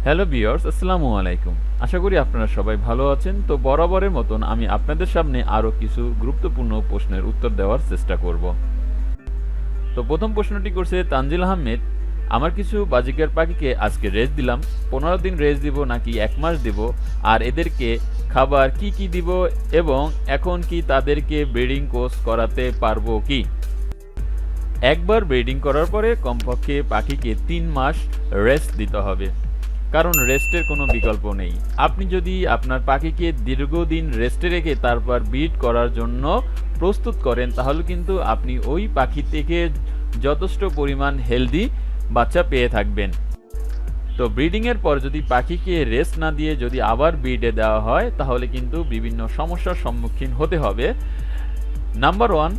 Hello viewers, আসসালামু আলাইকুম। আশা করি আপনারা সবাই ভালো আছেন। তো বরাবরের মতন আমি আপনাদের সামনে আরও কিছু গুরুত্বপূর্ণ প্রশ্নের উত্তর দেওয়ার চেষ্টা করব। তো প্রথম প্রশ্নটি করছে তানজিল আহমেদ। আমার কিছু বাজিকার পাখিকে আজকে রেস্ট দিলাম, 15 দিন রেস্ট দিব নাকি 1 মাস দিব, আর এদেরকে খাবার কি কি দিব এবং এখন কি তাদেরকে ব্রিডিং কোর্স করাতে পারবো কি? একবার ব্রিডিং করার পরে কমপক্ষে পাখিকে 3 মাস রেস্ট দিতে হবে, কারণ রেস্টের কোনো বিকল্প নেই। আপনি যদি আপনার পাখিকে দীর্ঘদিন রেস্টে রেখে তারপর ব্রিড করার জন্য প্রস্তুত করেন, তাহলে কিন্তু আপনি ওই পাখি থেকে যথেষ্ট পরিমাণ হেলদি বাচ্চা পেয়ে থাকবেন। তো ব্রিডিংয়ের পর যদি পাখিকে রেস্ট না দিয়ে যদি আবার ব্রিডে দেওয়া হয়, তাহলে কিন্তু বিভিন্ন সমস্যার সম্মুখীন হতে হবে। নাম্বার 1,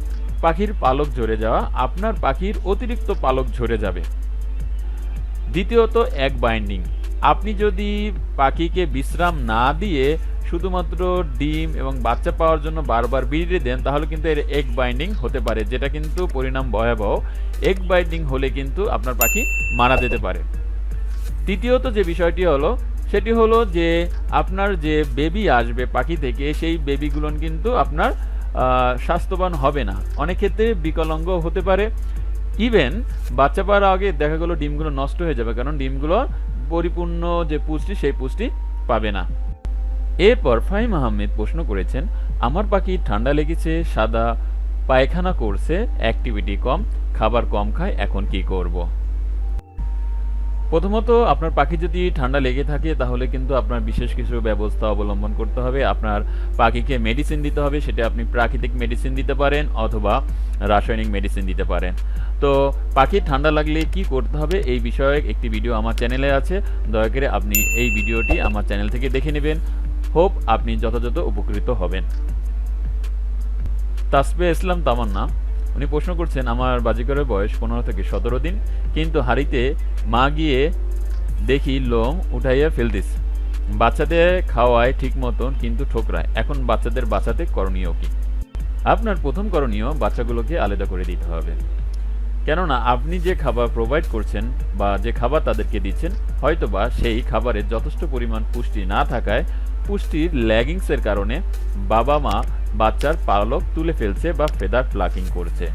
পাখির পালক ঝরে যাওয়া। আপনার পাখির অতিরিক্ত পালক ঝরে যাবে। দ্বিতীয়ত, এগ বাইন্ডিং। আপনি যদি পাখিকে বিশ্রাম না দিয়ে শুধুমাত্র ডিম এবং বাচ্চা পাওয়ার জন্য বারবার ব্রিডে দেন, তাহলে কিন্তু এর এগ বাইন্ডিং হতে পারে, যেটা কিন্তু পরিণাম ভয়াবহ। এগ বাইন্ডিং হলে কিন্তু আপনার পাখি মারা যেতে পারে। তৃতীয়ত যে বিষয়টি হলো, সেটি হলো যে আপনার যে বেবি আসবে পাখি থেকে, সেই বেবিগুলো কিন্তু আপনার স্বাস্থ্যবান হবে না, অনেক ক্ষেত্রে বিকলাঙ্গ হতে পারে। ইভেন বাচ্চা পাওয়ার আগে দেখা গেলো ডিমগুলো নষ্ট হয়ে যাবে, কারণ ডিমগুলো পরিপূর্ণ যে পুষ্টি সেই পুষ্টি পাবে না। এরপর ফাহিম আহমেদ প্রশ্ন করেছেন, আমার পাখি ঠান্ডা লেগেছে, সাদা পায়খানা করছে, অ্যাক্টিভিটি কম, খাবার কম খায়, এখন কি করব? প্রথমত, আপনার পাখি যদি ঠান্ডা লেগে থাকে তাহলে কিন্তু আপনার বিশেষ কিছু ব্যবস্থা অবলম্বন করতে হবে। আপনার পাখিকে মেডিসিন দিতে হবে, সেটা আপনি প্রাকৃতিক মেডিসিন দিতে পারেন অথবা রাসায়নিক মেডিসিন দিতে পারেন। তো পাখির ঠান্ডা লাগলে কি করতে হবে এই বিষয়ে একটি ভিডিও আমার চ্যানেলে আছে, দয়া করে আপনি এই ভিডিওটি আমার চ্যানেল থেকে দেখে নেবেন। হোপ আপনি যথাযথ উপকৃত হবেন। তাসবিহ ইসলাম তামান্না, উনি প্রশ্ন করছেন, আমার বাজিকরের বয়স 15 থেকে 17 দিন, কিন্তু হাড়িতে মা গিয়ে দেখি লোম উঠাইয়া ফেলতিস, বাচ্চাদের খাওয়ায় ঠিক মতন কিন্তু ঠোকরায়, এখন বাচ্চাদের বাঁচাতে করণীয় কি? আপনার প্রথম করণীয়, বাচ্চাগুলোকে আলাদা করে দিতে হবে। কেননা আপনি যে খাবার প্রোভাইড করছেন বা যে খাবার তাদেরকে দিচ্ছেন, হয়তোবা সেই খাবারে যথেষ্ট পরিমাণ পুষ্টি না থাকায় পুষ্টির ল্যাগিংসের কারণে বাবা মা বাচ্চার পালক তুলে ফেলছে বা ফেদার প্লাকিং করছে।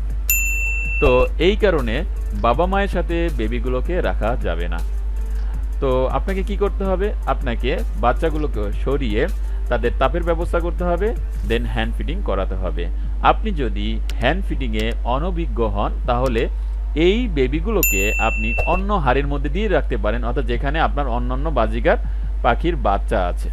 তো এই কারণে বাবা মায়ের সাথে বেবিগুলোকে রাখা যাবে না। তো আপনাকে কি করতে হবে? আপনাকে বাচ্চাগুলোকে সরিয়ে তাদের তাপের ব্যবস্থা করতে হবে, দেন হ্যান্ড ফিডিং করাতে হবে। আপনি যদি হ্যান্ড ফিডিংয়ে অনভিজ্ঞ হন, তাহলে এই বেবিগুলোকে আপনি অন্য হাড়ির মধ্যে দিয়ে রাখতে পারেন, অর্থাৎ যেখানে আপনার অন্যান্য বাজিকার পাখির বাচ্চা আছে।